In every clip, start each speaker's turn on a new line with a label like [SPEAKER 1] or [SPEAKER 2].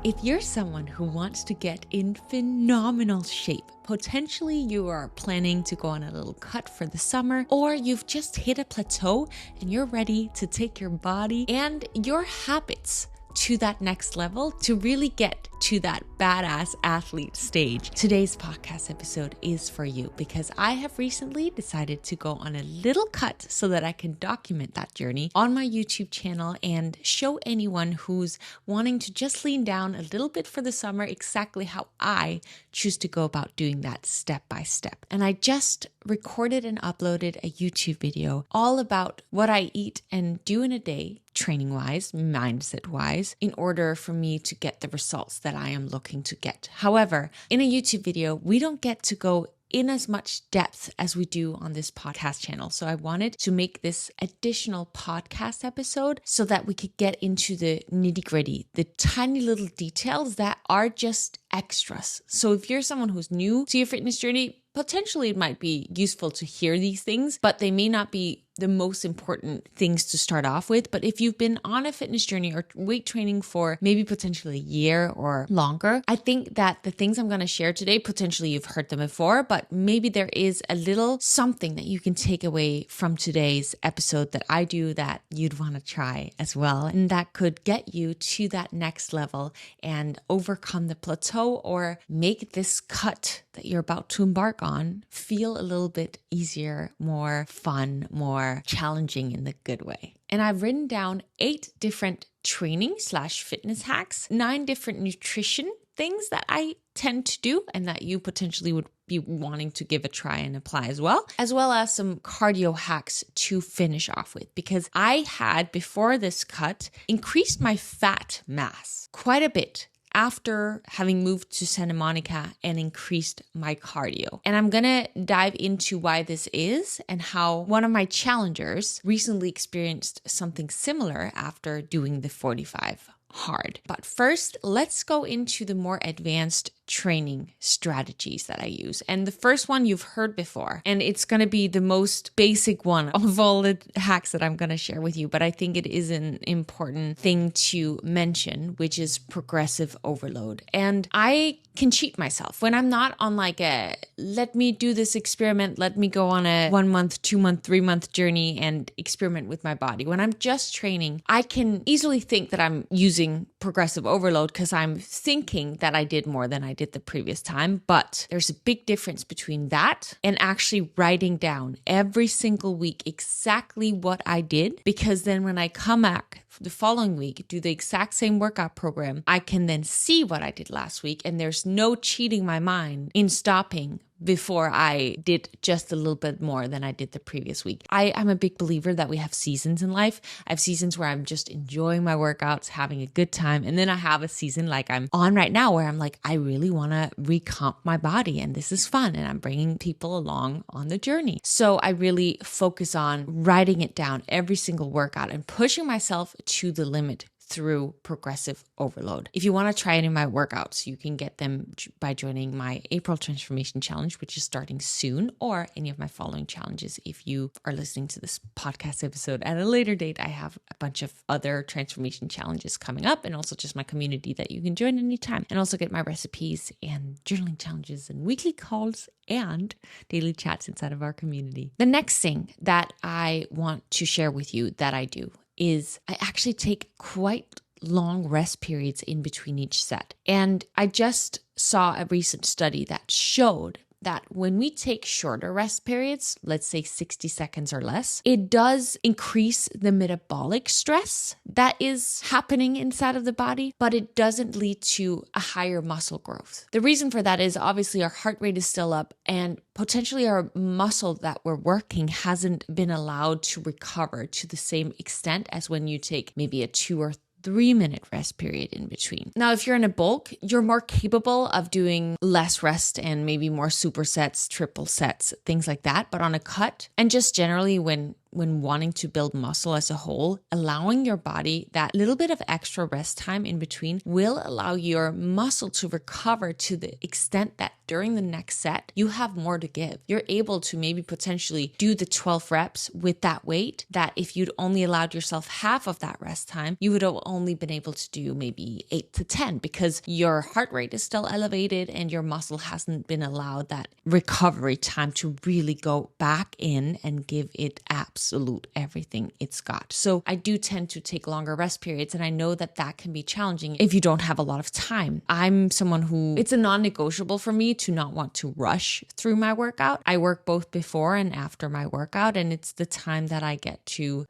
[SPEAKER 1] If you're someone who wants to get in phenomenal shape, potentially you are planning to go on a little cut for the summer, or you've just hit a plateau and you're ready to take your body and your habits to that next level to really get to that badass athlete stage. Today's podcast episode is for you because I have recently decided to go on a little cut so that I can document that journey on my YouTube channel and show anyone who's wanting to just lean down a little bit for the summer exactly how I choose to go about doing that step by step. And I just recorded and uploaded a YouTube video all about what I eat and do in a day, training wise, mindset wise, in order for me to get the results that I am looking to get. However, in a YouTube video, we don't get to go in as much depth as we do on this podcast channel. So I wanted to make this additional podcast episode so that we could get into the nitty-gritty, the tiny little details that are just extras. So if you're someone who's new to your fitness journey, potentially it might be useful to hear these things, but they may not be the most important things to start off with. But if you've been on a fitness journey or weight training for maybe potentially a year or longer, I think that the things I'm going to share today, potentially you've heard them before, but maybe there is a little something that you can take away from today's episode that I do that you'd want to try as well. And that could get you to that next level and overcome the plateau or make this cut that you're about to embark on feel a little bit easier, more fun, more challenging in the good way. And I've written down 8 different training/fitness hacks, 9 different nutrition things that I tend to do and that you potentially would be wanting to give a try and apply as well as some cardio hacks to finish off with, because I had before this cut increased my fat mass quite a bit after having moved to Santa Monica and increased my cardio. And I'm gonna dive into why this is and how one of my challengers recently experienced something similar after doing the 45 hard. But first, let's go into the more advanced training strategies that I use. And the first one you've heard before, and it's going to be the most basic one of all the hacks that I'm going to share with you, but I think it is an important thing to mention, which is progressive overload. And I can cheat myself when I'm not on like a, let me do this experiment, let me go on a 1 month, 2 month, 3 month journey and experiment with my body. When I'm just training, I can easily think that I'm using progressive overload because I'm thinking that I did more than I did the previous time. But there's a big difference between that and actually writing down every single week exactly what I did, because then when I come back the following week, do the exact same workout program, I can then see what I did last week, and there's no cheating my mind in stopping before I did just a little bit more than I did the previous week. I'm a big believer that we have seasons in life. I have seasons where I'm just enjoying my workouts, having a good time. And then I have a season like I'm on right now where I'm like, I really want to recomp my body and this is fun. And I'm bringing people along on the journey. So I really focus on writing it down every single workout and pushing myself to the limit through progressive overload. If you want to try any of my workouts, you can get them by joining my April Transformation Challenge, which is starting soon, or any of my following challenges. If you are listening to this podcast episode at a later date, I have a bunch of other transformation challenges coming up, and also just my community that you can join anytime, and also get my recipes and journaling challenges and weekly calls and daily chats inside of our community. The next thing that I want to share with you that I do is I actually take quite long rest periods in between each set. And I just saw a recent study that showed that when we take shorter rest periods, let's say 60 seconds or less, it does increase the metabolic stress that is happening inside of the body, but it doesn't lead to a higher muscle growth. The reason for that is obviously our heart rate is still up and potentially our muscle that we're working hasn't been allowed to recover to the same extent as when you take maybe a 2 or 3-minute rest period in between. Now, if you're in a bulk, you're more capable of doing less rest and maybe more supersets, triple sets, things like that. But on a cut, and just generally when when wanting to build muscle as a whole, allowing your body that little bit of extra rest time in between will allow your muscle to recover to the extent that during the next set, you have more to give. You're able to maybe potentially do the 12 reps with that weight that if you'd only allowed yourself half of that rest time, you would have only been able to do maybe 8 to 10 because your heart rate is still elevated and your muscle hasn't been allowed that recovery time to really go back in and give it absolute everything it's got. So I do tend to take longer rest periods, and I know that that can be challenging if you don't have a lot of time. I'm someone who, it's a non-negotiable for me to not want to rush through my workout. I work both before and after my workout, and it's the time that I get to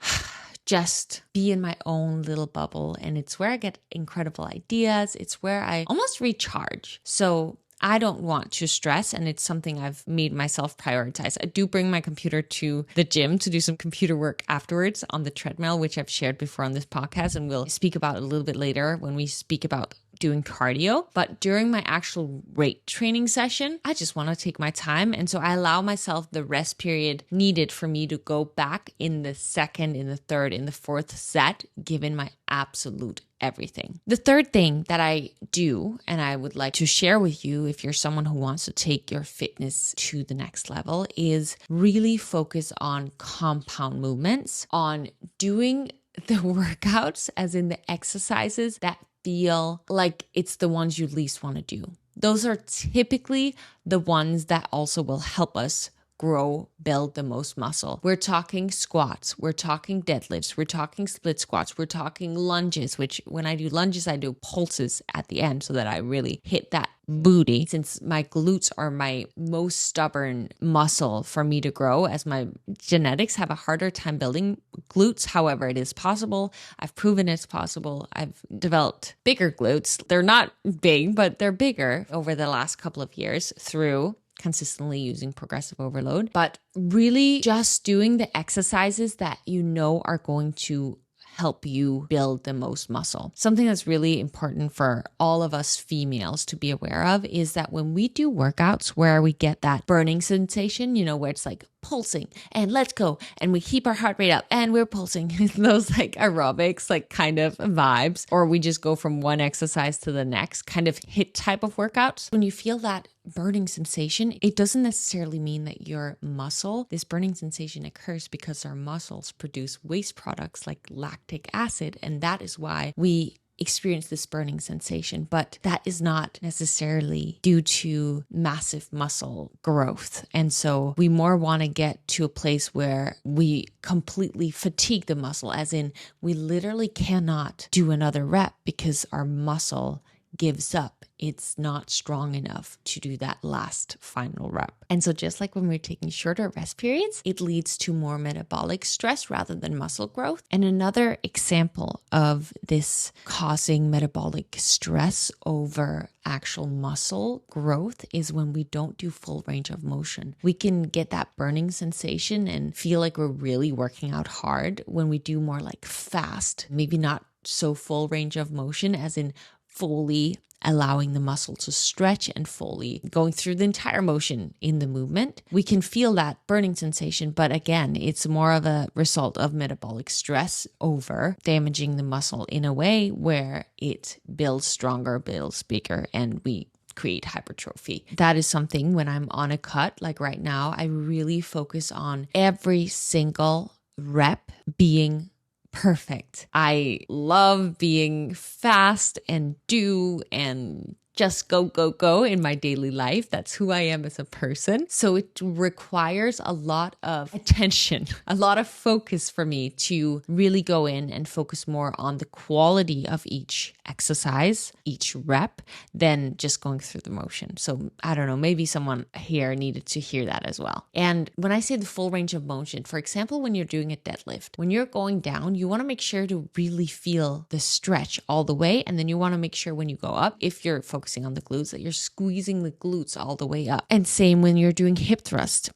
[SPEAKER 1] just be in my own little bubble. And it's where I get incredible ideas. It's where I almost recharge. So I don't want to stress, and it's something I've made myself prioritize. I do bring my computer to the gym to do some computer work afterwards on the treadmill, which I've shared before on this podcast, and we'll speak about a little bit later when we speak about doing cardio. But during my actual weight training session, I just want to take my time. And so I allow myself the rest period needed for me to go back in the second, in the third, in the fourth set, given my absolute everything. The third thing that I do, and I would like to share with you if you're someone who wants to take your fitness to the next level, is really focus on compound movements, on doing the workouts, as in the exercises that feel like it's the ones you least want to do. Those are typically the ones that also will help us grow, build the most muscle. We're talking squats, we're talking deadlifts, we're talking split squats, we're talking lunges, which when I do lunges, I do pulses at the end so that I really hit that booty, since my glutes are my most stubborn muscle for me to grow, as my genetics have a harder time building glutes. However, it is possible. I've proven it's possible. I've developed bigger glutes. They're not big, but they're bigger over the last couple of years through consistently using progressive overload, but really just doing the exercises that you know are going to help you build the most muscle. Something that's really important for all of us females to be aware of is that when we do workouts where we get that burning sensation, where it's like pulsing and let's go, and we keep our heart rate up and we're pulsing, those like aerobics, like kind of vibes, or we just go from one exercise to the next kind of hit type of workouts. When you feel that burning sensation, it doesn't necessarily mean that your muscle, this burning sensation occurs because our muscles produce waste products like lactic acid. And that is why we experience this burning sensation, but that is not necessarily due to massive muscle growth. And so we more want to get to a place where we completely fatigue the muscle, as in we literally cannot do another rep because our muscle gives up. It's not strong enough to do that last final rep. And so just like when we're taking shorter rest periods, it leads to more metabolic stress rather than muscle growth. And another example of this causing metabolic stress over actual muscle growth is when we don't do full range of motion. We can get that burning sensation and feel like we're really working out hard when we do more like fast, maybe not so full range of motion, as in fully allowing the muscle to stretch and fully going through the entire motion in the movement. We can feel that burning sensation, but again, it's more of a result of metabolic stress over damaging the muscle in a way where it builds stronger, builds bigger, and we create hypertrophy. That is something when I'm on a cut, like right now, I really focus on every single rep being perfect. I love being fast and do and just go in my daily life. That's who I am as a person. So it requires a lot of attention, a lot of focus for me to really go in and focus more on the quality of each exercise, each rep, than just going through the motion. So I don't know, maybe someone here needed to hear that as well. And when I say the full range of motion, for example, when you're doing a deadlift, when you're going down, you want to make sure to really feel the stretch all the way. And then you want to make sure when you go up, if you're focusing on the glutes, that you're squeezing the glutes all the way up. And same when you're doing hip thrust,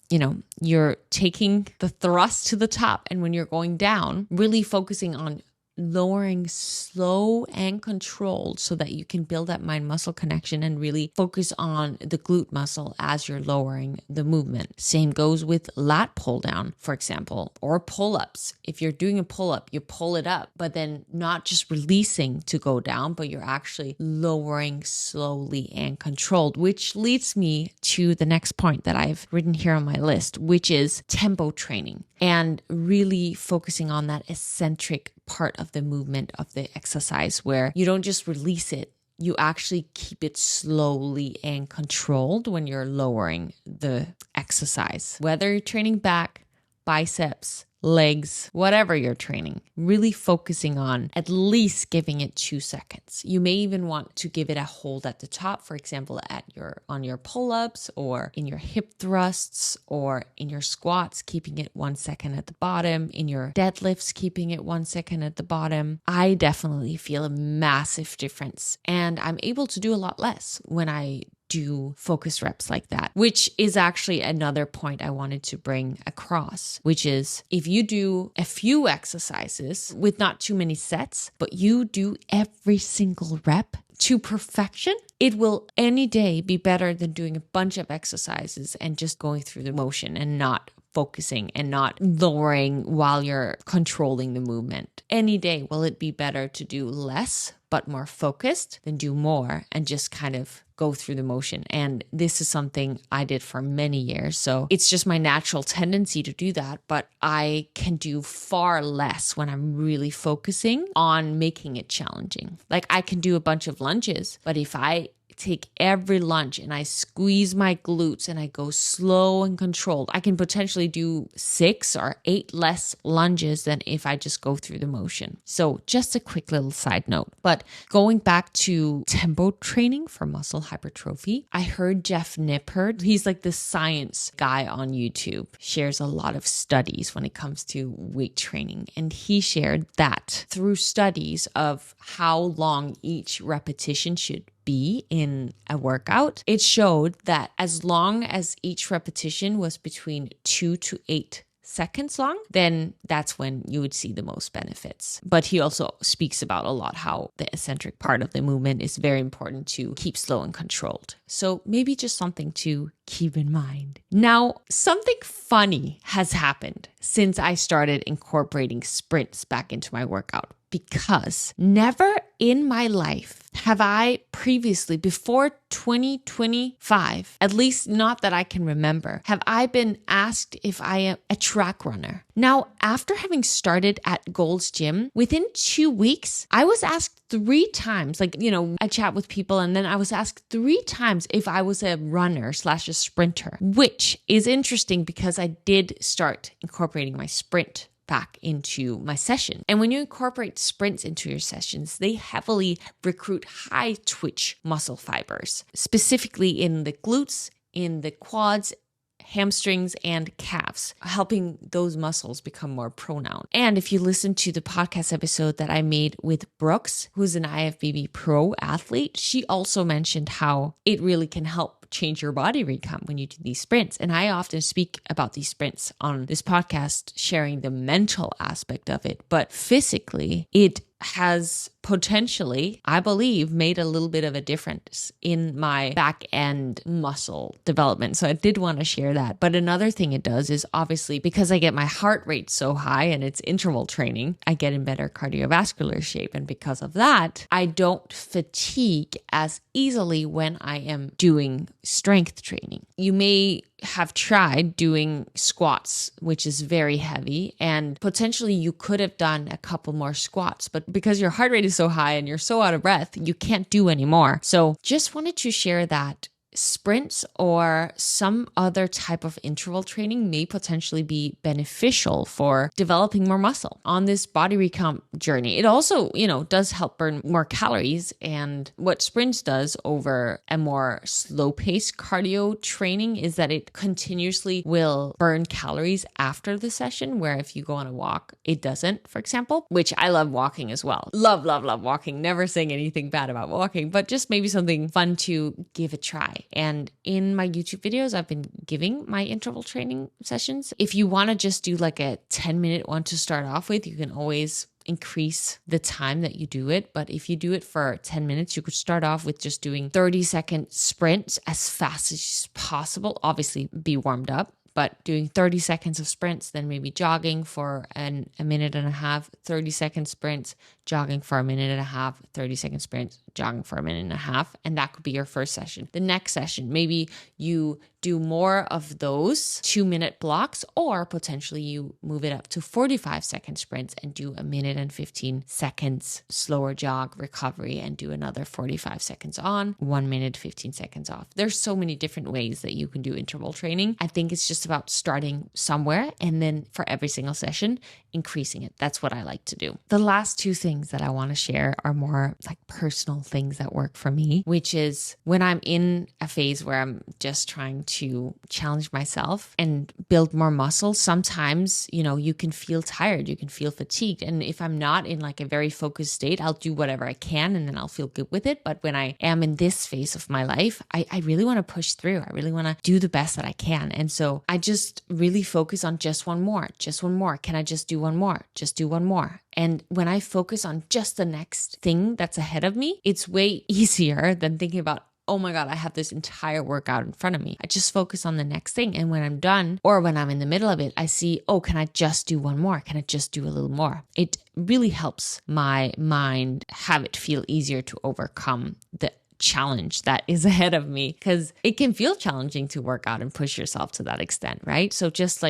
[SPEAKER 1] you're taking the thrust to the top. And when you're going down, really focusing on lowering slow and controlled so that you can build that mind muscle connection and really focus on the glute muscle as you're lowering the movement. Same goes with lat pull down, for example, or pull-ups. If you're doing a pull-up, you pull it up, but then not just releasing to go down, but you're actually lowering slowly and controlled, which leads me to the next point that I've written here on my list, which is tempo training and really focusing on that eccentric part of the movement of the exercise where you don't just release it, you actually keep it slowly and controlled when you're lowering the exercise. Whether you're training back, biceps, legs, whatever you're training, really focusing on at least giving it 2 seconds. You may even want to give it a hold at the top, for example, on your pull-ups or in your hip thrusts or in your squats, keeping it 1 second at the bottom, in your deadlifts, keeping it 1 second at the bottom. I definitely feel a massive difference, and I'm able to do a lot less when I do focus reps like that, which is actually another point I wanted to bring across, which is if you do a few exercises with not too many sets, but you do every single rep to perfection, it will any day be better than doing a bunch of exercises and just going through the motion and not focusing and not lowering while you're controlling the movement. Any day will it be better to do less but more focused than do more and just kind of go through the motion. And this is something I did for many years. So it's just my natural tendency to do that, but I can do far less when I'm really focusing on making it challenging. Like I can do a bunch of lunges, but if I take every lunge and I squeeze my glutes and I go slow and controlled, I can potentially do 6 or 8 less lunges than if I just go through the motion. So just a quick little side note. But going back to tempo training for muscle hypertrophy, I heard Jeff Nippard, he's like the science guy on YouTube, shares a lot of studies when it comes to weight training. And he shared that through studies of how long each repetition should be in a workout, it showed that as long as each repetition was between 2 to 8 seconds long, then that's when you would see the most benefits. But he also speaks about a lot how the eccentric part of the movement is very important to keep slow and controlled. So maybe just something to keep in mind. Now, something funny has happened since I started incorporating sprints back into my workout, because never in my life have I previously, before 2025, at least not that I can remember, have I been asked if I am a track runner. Now, after having started at Gold's Gym, within 2 weeks, I was asked 3 times, I chat with people and then I was asked 3 times if I was a runner / a sprinter, which is interesting because I did start incorporating my sprint back into my session. And when you incorporate sprints into your sessions, they heavily recruit high twitch muscle fibers, specifically in the glutes, in the quads, hamstrings, and calves, helping those muscles become more pronounced. And if you listen to the podcast episode that I made with Brooks, who's an IFBB pro athlete, she also mentioned how it really can help change your body recomp when you do these sprints. And I often speak about these sprints on this podcast, sharing the mental aspect of it. But physically, it has potentially, I believe, made a little bit of a difference in my back end muscle development. So I did want to share that. But another thing it does is obviously because I get my heart rate so high and it's interval training, I get in better cardiovascular shape. And because of that, I don't fatigue as easily when I am doing strength training. You may have tried doing squats, which is very heavy, and potentially you could have done a couple more squats, but because your heart rate is so high and you're so out of breath, you can't do anymore. So just wanted to share that sprints or some other type of interval training may potentially be beneficial for developing more muscle on this body recomp journey. It also, does help burn more calories. And what sprints does over a more slow paced cardio training is that it continuously will burn calories after the session, where if you go on a walk, it doesn't, for example, which I love walking as well. Love walking. Never saying anything bad about walking, but just maybe something fun to give a try. And in my YouTube videos, I've been giving my interval training sessions. If you want to just do like a 10-minute one to start off with, you can always increase the time that you do it. But if you do it for 10 minutes, you could start off with just doing 30-second sprints as fast as possible. Obviously, be warmed up. But doing 30 seconds of sprints, then maybe jogging for a minute and a half, 30-second sprints, jogging for a minute and a half, 30-second sprints, jogging for a minute and a half. And that could be your first session. The next session, maybe you do more of those 2-minute blocks, or potentially you move it up to 45-second sprints and do a minute and 15 seconds slower jog recovery and do another 45 seconds on, 1 minute, 15 seconds off. There's so many different ways that you can do interval training. I think it's just about starting somewhere and then for every single session, increasing it. That's what I like to do. The last two things that I want to share are more like personal things that work for me, which is when I'm in a phase where I'm just trying to challenge myself and build more muscle. Sometimes, you can feel tired, you can feel fatigued. And if I'm not in like a very focused state, I'll do whatever I can and then I'll feel good with it. But when I am in this phase of my life, I really want to push through. I really want to do the best that I can. And so I just really focus on just one more. Can I just do one more? Just do one more. And when I focus on just the next thing that's ahead of me, it's way easier than thinking about, oh my God, I have this entire workout in front of me. I just focus on the next thing. And when I'm done or when I'm in the middle of it, I see, oh, can I just do one more? Can I just do a little more? It really helps my mind have it feel easier to overcome the challenge that is ahead of me, because it can feel challenging to work out and push yourself to that extent, right? So just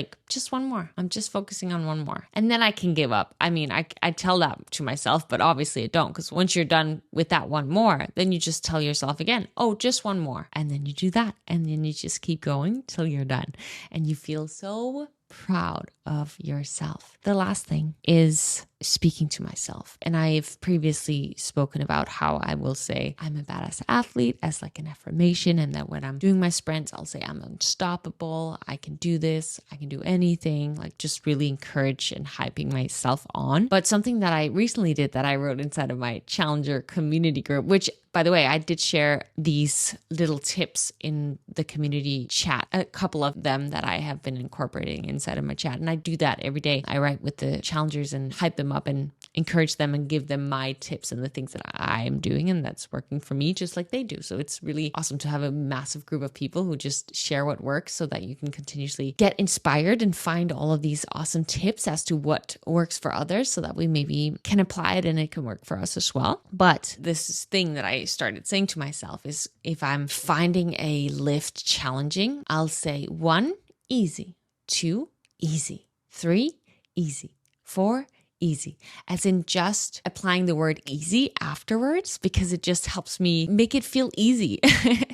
[SPEAKER 1] one more. I'm just focusing on one more. And then I can give up. I mean, I tell that to myself, but obviously I don't, because once you're done with that one more, then you just tell yourself again, oh, just one more. And then you do that. And then you just keep going till you're done. And you feel so proud of yourself. The last thing is speaking to myself. And I've previously spoken about how I will say I'm a badass athlete as like an affirmation, and that when I'm doing my sprints, I'll say I'm unstoppable. I can do this. I can do anything. Like just really encourage and hyping myself on. But something that I recently did that I wrote inside of my Challenger community group, which by the way, I did share these little tips in the community chat, a couple of them that I have been incorporating inside of my chat. And I do that every day. I write with the challengers and hype them up and encourage them and give them my tips and the things that I am doing and that's working for me just like they do. So it's really awesome to have a massive group of people who just share what works so that you can continuously get inspired and find all of these awesome tips as to what works for others so that we maybe can apply it and it can work for us as well. But this thing that I started saying to myself is if I'm finding a lift challenging, I'll say 1, easy, 2, easy, 3, easy, 4, easy, as in just applying the word easy afterwards, because it just helps me make it feel easy.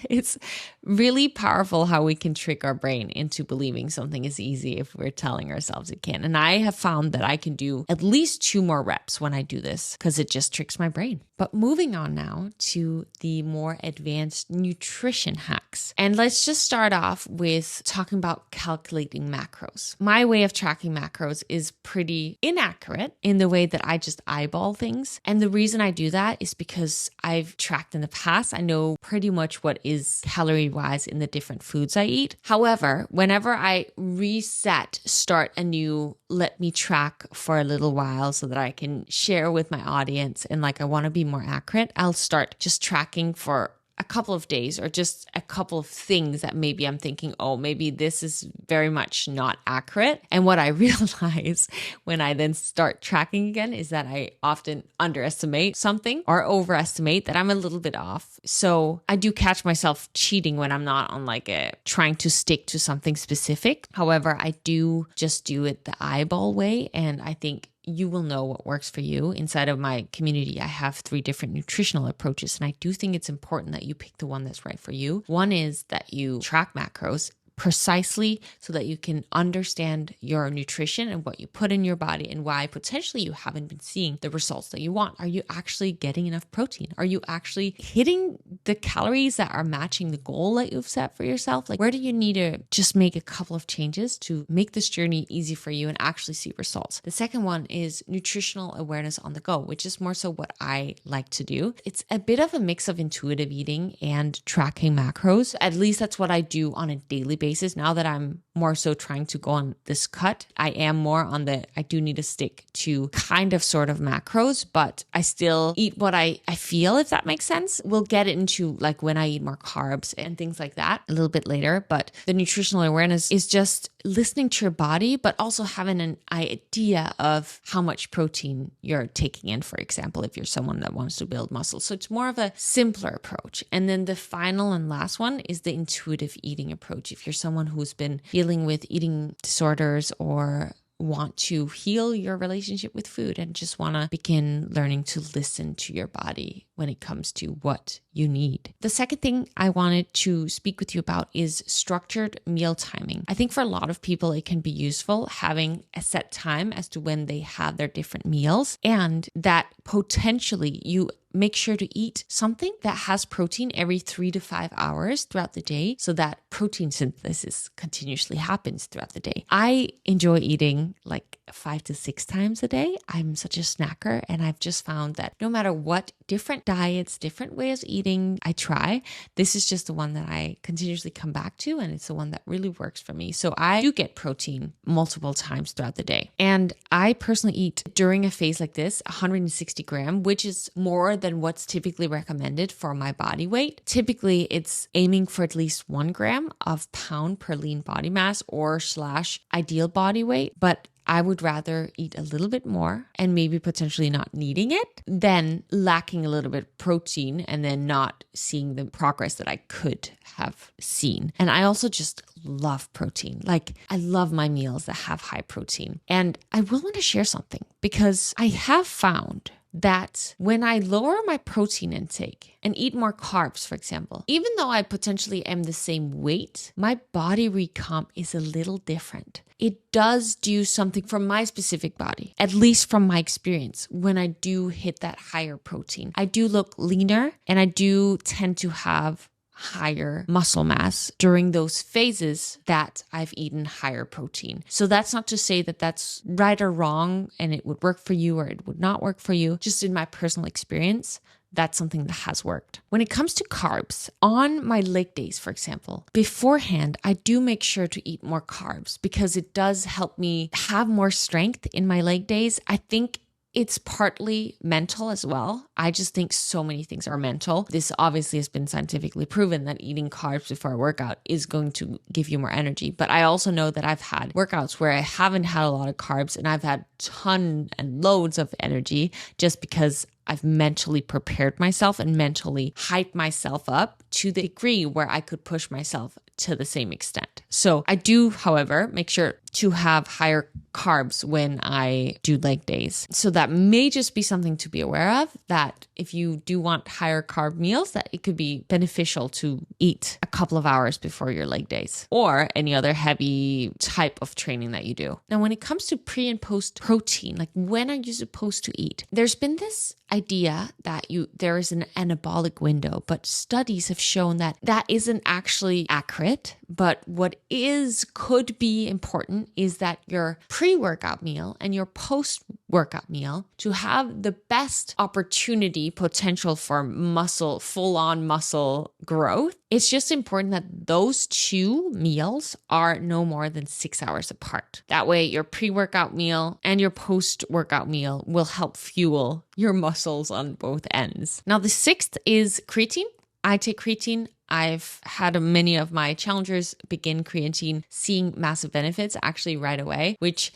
[SPEAKER 1] It's really powerful how we can trick our brain into believing something is easy if we're telling ourselves it can. And I have found that I can do at least 2 more reps when I do this because it just tricks my brain. But moving on now to the more advanced nutrition hacks. And let's just start off with talking about calculating macros. My way of tracking macros is pretty inaccurate in the way that I just eyeball things. And the reason I do that is because I've tracked in the past. I know pretty much what is calorie-wise in the different foods I eat. However, whenever I start anew, let me track for a little while so that I can share with my audience and I want to be more accurate, I'll start just tracking for a couple of days or just a couple of things that maybe I'm thinking, oh, maybe this is very much not accurate. And what I realize when I then start tracking again is that I often underestimate something or overestimate, that I'm a little bit off. So I do catch myself cheating when I'm not on trying to stick to something specific. However, I do just do it the eyeball way. And I think you will know what works for you. Inside of my community, I have 3 different nutritional approaches, and I do think it's important that you pick the one that's right for you. One is that you track macros precisely so that you can understand your nutrition and what you put in your body and why potentially you haven't been seeing the results that you want. Are you actually getting enough protein? Are you actually hitting the calories that are matching the goal that you've set for yourself? Where do you need to just make a couple of changes to make this journey easy for you and actually see results? The second one is nutritional awareness on the go, which is more so what I like to do. It's a bit of a mix of intuitive eating and tracking macros. At least that's what I do on a daily basis basis. Now that I'm more so trying to go on this cut, I am more on I do need to stick to kind of sort of macros, but I still eat what I feel, if that makes sense. We'll get into like when I eat more carbs and things like that a little bit later, but the nutritional awareness is just listening to your body, but also having an idea of how much protein you're taking in, for example, if you're someone that wants to build muscle. So it's more of a simpler approach. And then the final and last one is the intuitive eating approach. If you're someone who's been dealing with eating disorders or want to heal your relationship with food and just want to begin learning to listen to your body when it comes to what you need. The second thing I wanted to speak with you about is structured meal timing. I think for a lot of people, it can be useful having a set time as to when they have their different meals, and that potentially you make sure to eat something that has protein every 3 to 5 hours throughout the day so that protein synthesis continuously happens throughout the day. I enjoy eating like 5 to 6 times a day. I'm such a snacker, and I've just found that no matter what different diets, different ways of eating I try, this is just the one that I continuously come back to, and it's the one that really works for me. So I do get protein multiple times throughout the day. And I personally eat during a phase like this 160 grams, which is more than what's typically recommended for my body weight. Typically, it's aiming for at least 1 gram of pound per lean body mass or / ideal body weight. But I would rather eat a little bit more and maybe potentially not needing it than lacking a little bit of protein and then not seeing the progress that I could have seen. And I also just love protein. Like, I love my meals that have high protein. And I will want to share something because I have found that when I lower my protein intake and eat more carbs, for example, even though I potentially am the same weight, my body recomp is a little different. It does do something for my specific body, at least from my experience, when I do hit that higher protein. I do look leaner, and I do tend to have higher muscle mass during those phases that I've eaten higher protein. So that's not to say that that's right or wrong and it would work for you or it would not work for you. Just in my personal experience, that's something that has worked. When it comes to carbs, on my leg days, for example, beforehand, I do make sure to eat more carbs because it does help me have more strength in my leg days. I think it's partly mental as well. I just think so many things are mental. This obviously has been scientifically proven that eating carbs before a workout is going to give you more energy. But I also know that I've had workouts where I haven't had a lot of carbs and I've had ton and loads of energy just because I've mentally prepared myself and mentally hyped myself up to the degree where I could push myself to the same extent. So I do, however, make sure to have higher carbs when I do leg days. So that may just be something to be aware of, that if you do want higher carb meals, that it could be beneficial to eat a couple of hours before your leg days or any other heavy type of training that you do. Now, when it comes to pre and post protein, like when are you supposed to eat? There's been this idea that there is an anabolic window, but studies have shown that that isn't actually accurate. But what could be important is that your pre-workout meal and your post-workout meal to have the best opportunity potential for full-on muscle growth. It's just important that those two meals are no more than 6 hours apart. That way, your pre-workout meal and your post-workout meal will help fuel your muscles on both ends. Now, the sixth is creatine. I take creatine. I've had many of my challengers begin creatine, seeing massive benefits actually right away, which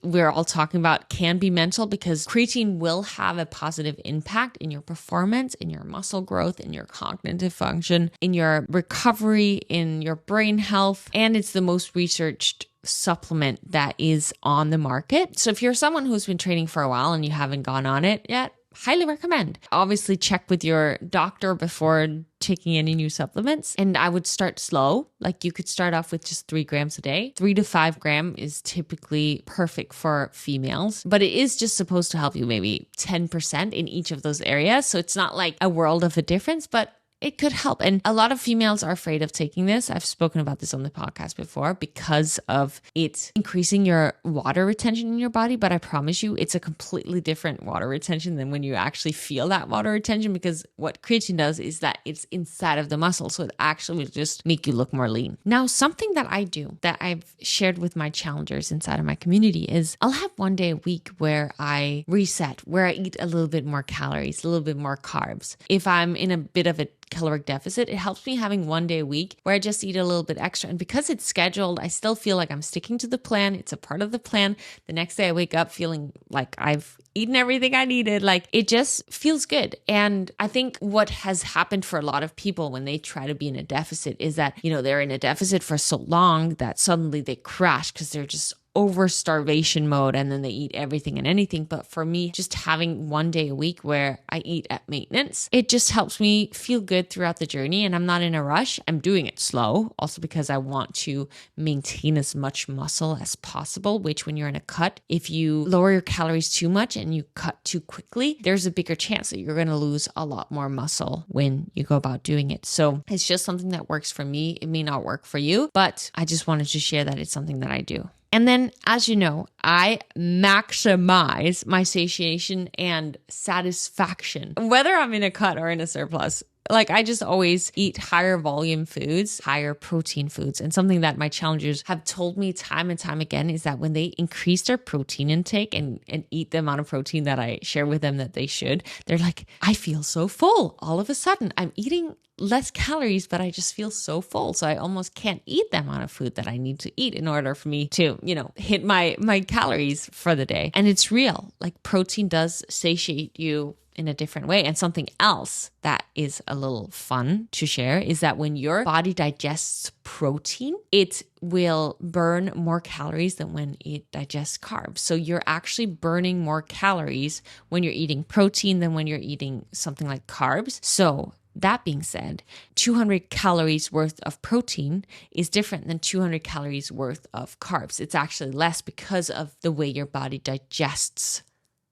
[SPEAKER 1] we're all talking about can be mental because creatine will have a positive impact in your performance, in your muscle growth, in your cognitive function, in your recovery, in your brain health, and it's the most researched supplement that is on the market. So if you're someone who's been training for a while and you haven't gone on it yet, highly recommend. Obviously, check with your doctor before taking any new supplements. And I would start slow. Like you could start off with just 3 grams a day. 3 to 5 grams is typically perfect for females, but it is just supposed to help you maybe 10% in each of those areas. So it's not like a world of a difference, but it could help. And a lot of females are afraid of taking this. I've spoken about this on the podcast before because of it increasing your water retention in your body. But I promise you, it's a completely different water retention than when you actually feel that water retention, because what creatine does is that it's inside of the muscle. So it actually will just make you look more lean. Now, something that I do that I've shared with my challengers inside of my community is I'll have one day a week where I reset, where I eat a little bit more calories, a little bit more carbs. If I'm in a bit of a caloric deficit, it helps me having one day a week where I just eat a little bit extra. And because it's scheduled, I still feel like I'm sticking to the plan. It's a part of the plan. The next day I wake up feeling like I've eaten everything I needed. Like it just feels good. And I think what has happened for a lot of people when they try to be in a deficit is that, they're in a deficit for so long that suddenly they crash because they're just over starvation mode and then they eat everything and anything. But for me, just having one day a week where I eat at maintenance, it just helps me feel good throughout the journey, and I'm not in a rush. I'm doing it slow also because I want to maintain as much muscle as possible, which when you're in a cut, if you lower your calories too much and you cut too quickly, there's a bigger chance that you're going to lose a lot more muscle when you go about doing it. So it's just something that works for me. It may not work for you, but I just wanted to share that it's something that I do. And then, as you know, I maximize my satiation and satisfaction, whether I'm in a cut or in a surplus. Like I just always eat higher volume foods, higher protein foods. And something that my challengers have told me time and time again is that when they increase their protein intake and eat the amount of protein that I share with them that they should, they're like, I feel so full. All of a sudden, I'm eating less calories, but I just feel so full. So I almost can't eat the amount of food that I need to eat in order for me to, hit my calories for the day. And it's real. Like protein does satiate you in a different way. And something else that is a little fun to share is that when your body digests protein, it will burn more calories than when it digests carbs. So you're actually burning more calories when you're eating protein than when you're eating something like carbs. So that being said, 200 calories worth of protein is different than 200 calories worth of carbs. It's actually less because of the way your body digests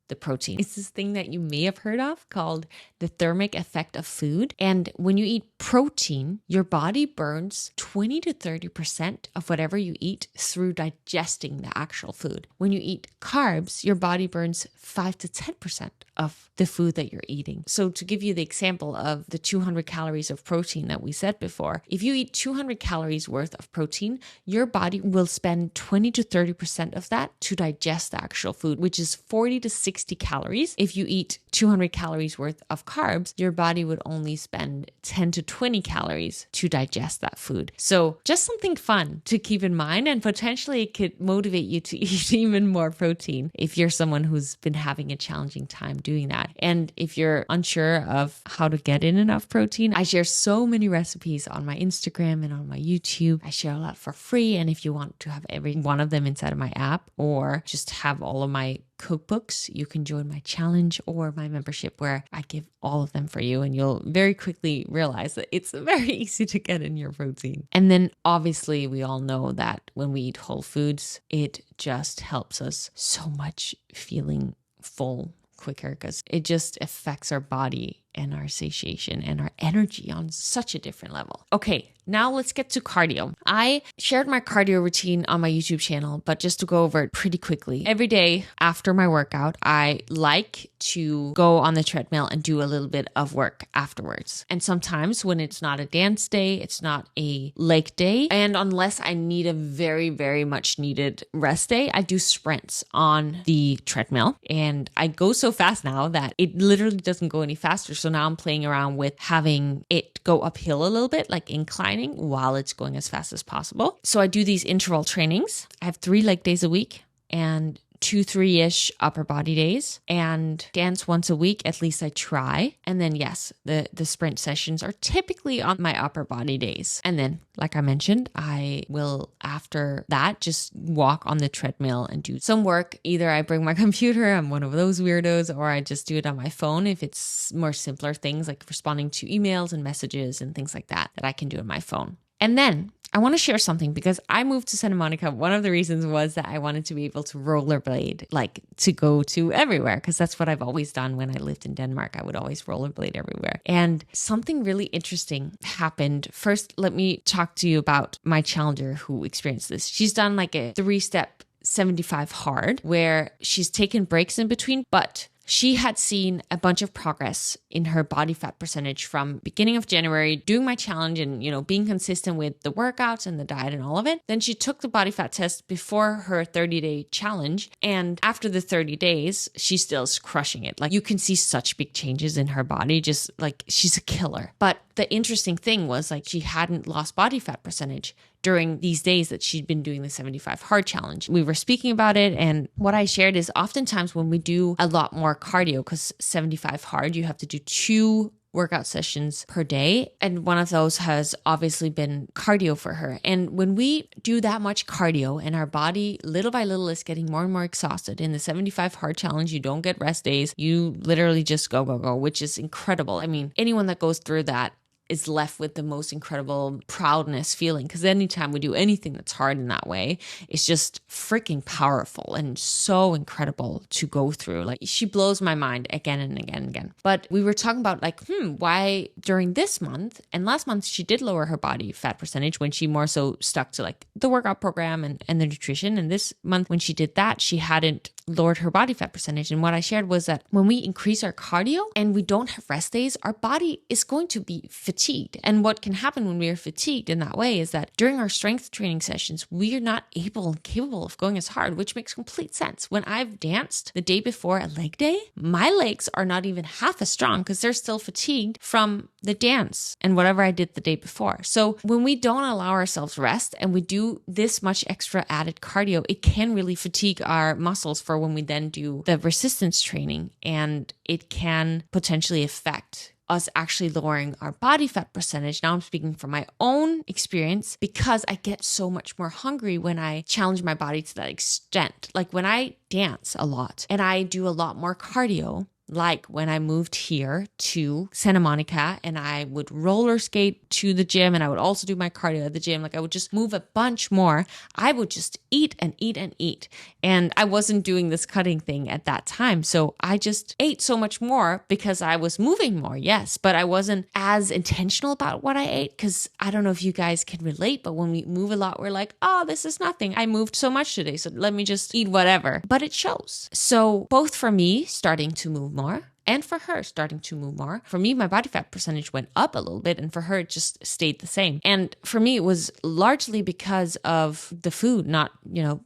[SPEAKER 1] the protein. It's this thing that you may have heard of called the thermic effect of food. And when you eat protein, your body burns 20 to 30% of whatever you eat through digesting the actual food. When you eat carbs, your body burns 5 to 10% of the food that you're eating. So to give you the example of the 200 calories of protein that we said before, if you eat 200 calories worth of protein, your body will spend 20 to 30% of that to digest the actual food, which is 40 to 60 calories. If you eat 200 calories worth of carbs, your body would only spend 10 to 20 calories to digest that food. So just something fun to keep in mind, and potentially it could motivate you to eat even more protein if you're someone who's been having a challenging time doing that. And if you're unsure of how to get in enough protein, I share so many recipes on my Instagram and on my YouTube. I share a lot for free. And if you want to have every one of them inside of my app or just have all of my cookbooks, you can join my challenge or my membership where I give all of them for you, and you'll very quickly realize that it's very easy to get in your protein. And then obviously we all know that when we eat whole foods, it just helps us so much feeling full quicker because it just affects our body and our satiation and our energy on such a different level. Okay, now let's get to cardio. I shared my cardio routine on my YouTube channel, but just to go over it pretty quickly. Every day after my workout, I like to go on the treadmill and do a little bit of work afterwards. And sometimes when it's not a dance day, it's not a leg day, and unless I need a very, very much needed rest day, I do sprints on the treadmill. And I go so fast now that it literally doesn't go any faster. So now I'm playing around with having it go uphill a little bit, like inclining while it's going as fast as possible. So I do these interval trainings. I have 3 leg days a week and 2-3-ish upper body days, and dance once a week. At least I try. And then yes, the sprint sessions are typically on my upper body days. And then, like I mentioned, I will after that just walk on the treadmill and do some work. Either I bring my computer, I'm one of those weirdos, or I just do it on my phone if it's more simpler things like responding to emails and messages and things like that I can do on my phone. And then I want to share something because I moved to Santa Monica. One of the reasons was that I wanted to be able to rollerblade, like to go to everywhere, because that's what I've always done when I lived in Denmark. I would always rollerblade everywhere. And something really interesting happened. First, let me talk to you about my challenger who experienced this. She's done like a 3-step 75 hard where she's taken breaks in between, but she had seen a bunch of progress in her body fat percentage from beginning of January, doing my challenge and, being consistent with the workouts and the diet and all of it. Then she took the body fat test before her 30-day challenge. And after the 30 days, she still's crushing it. Like you can see such big changes in her body, just like she's a killer. But the interesting thing was like she hadn't lost body fat percentage during these days that she'd been doing the 75 hard challenge. We were speaking about it, and what I shared is oftentimes when we do a lot more cardio, because 75 hard, you have to do 2 workout sessions per day. And one of those has obviously been cardio for her. And when we do that much cardio and our body little by little is getting more and more exhausted, in the 75 hard challenge, you don't get rest days. You literally just go, which is incredible. I mean, anyone that goes through that is left with the most incredible proudness feeling, because anytime we do anything that's hard in that way, it's just freaking powerful and so incredible to go through. Like she blows my mind again and again and again. But we were talking about like, why during this month and last month she did lower her body fat percentage when she more so stuck to like the workout program and the nutrition. And this month when she did that, she hadn't lowered her body fat percentage. And what I shared was that when we increase our cardio and we don't have rest days, our body is going to be fatigued. And what can happen when we are fatigued in that way is that during our strength training sessions, we are not capable of going as hard, which makes complete sense. When I've danced the day before a leg day, my legs are not even half as strong because they're still fatigued from the dance and whatever I did the day before. So when we don't allow ourselves rest and we do this much extra added cardio, it can really fatigue our muscles for when we then do the resistance training, and it can potentially affect us actually lowering our body fat percentage. Now I'm speaking from my own experience because I get so much more hungry when I challenge my body to that extent. Like when I dance a lot and I do a lot more cardio, like when I moved here to Santa Monica and I would roller skate to the gym and I would also do my cardio at the gym. Like I would just move a bunch more. I would just eat and eat and eat. And I wasn't doing this cutting thing at that time. So I just ate so much more because I was moving more. Yes, but I wasn't as intentional about what I ate, because I don't know if you guys can relate, but when we move a lot, we're like, oh, this is nothing. I moved so much today, so let me just eat whatever. But it shows. So both for me starting to move more and for her starting to move more. For me, my body fat percentage went up a little bit, and for her, it just stayed the same. And for me, it was largely because of the food, not,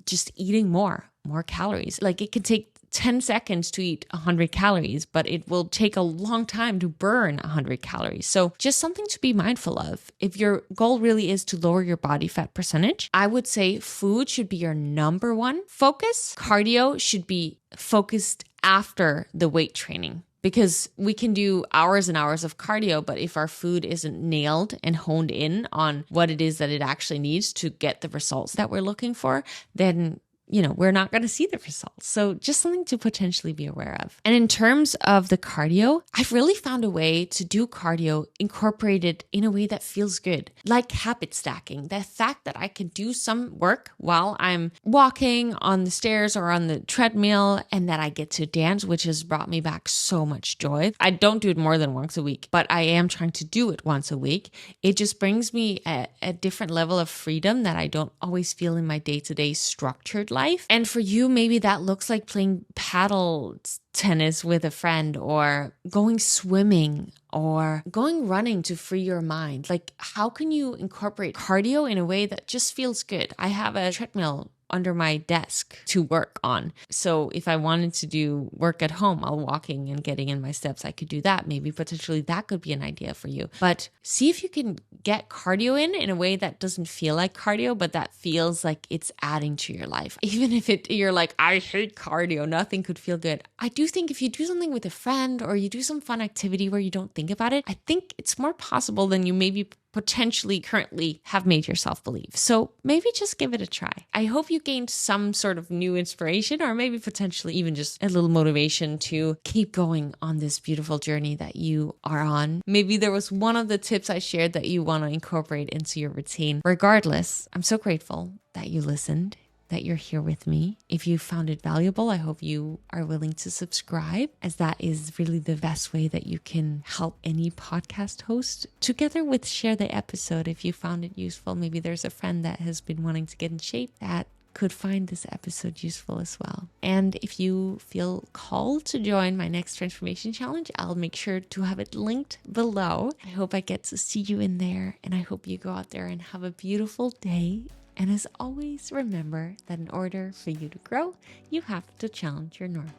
[SPEAKER 1] just eating more calories. Like it can take 10 seconds to eat 100 calories, but it will take a long time to burn 100 calories. So just something to be mindful of. If your goal really is to lower your body fat percentage, I would say food should be your number one focus. Cardio should be focused after the weight training, because we can do hours and hours of cardio, but if our food isn't nailed and honed in on what it is that it actually needs to get the results that we're looking for, then we're not going to see the results. So just something to potentially be aware of. And in terms of the cardio, I've really found a way to do cardio incorporated in a way that feels good, like habit stacking. The fact that I can do some work while I'm walking on the stairs or on the treadmill, and that I get to dance, which has brought me back so much joy. I don't do it more than once a week, but I am trying to do it once a week. It just brings me a different level of freedom that I don't always feel in my day-to-day structured life. And for you, maybe that looks like playing paddle tennis with a friend, or going swimming, or going running to free your mind. Like, how can you incorporate cardio in a way that just feels good? I have a treadmill under my desk to work on. So if I wanted to do work at home while walking and getting in my steps, I could do that. Maybe potentially that could be an idea for you. But see if you can get cardio in a way that doesn't feel like cardio, but that feels like it's adding to your life. Even if you're like, I hate cardio, nothing could feel good. I do think if you do something with a friend, or you do some fun activity where you don't think about it, I think it's more possible than you maybe potentially currently have made yourself believe. So maybe just give it a try. I hope you gained some sort of new inspiration, or maybe potentially even just a little motivation to keep going on this beautiful journey that you are on. Maybe there was one of the tips I shared that you want to incorporate into your routine. Regardless, I'm so grateful that you listened, that you're here with me. If you found it valuable, I hope you are willing to subscribe, as that is really the best way that you can help any podcast host. Together with share the episode if you found it useful. Maybe there's a friend that has been wanting to get in shape that could find this episode useful as well. And if you feel called to join my next transformation challenge, I'll make sure to have it linked below. I hope I get to see you in there, and I hope you go out there and have a beautiful day. And as always, remember that in order for you to grow, you have to challenge your norm.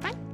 [SPEAKER 1] Bye.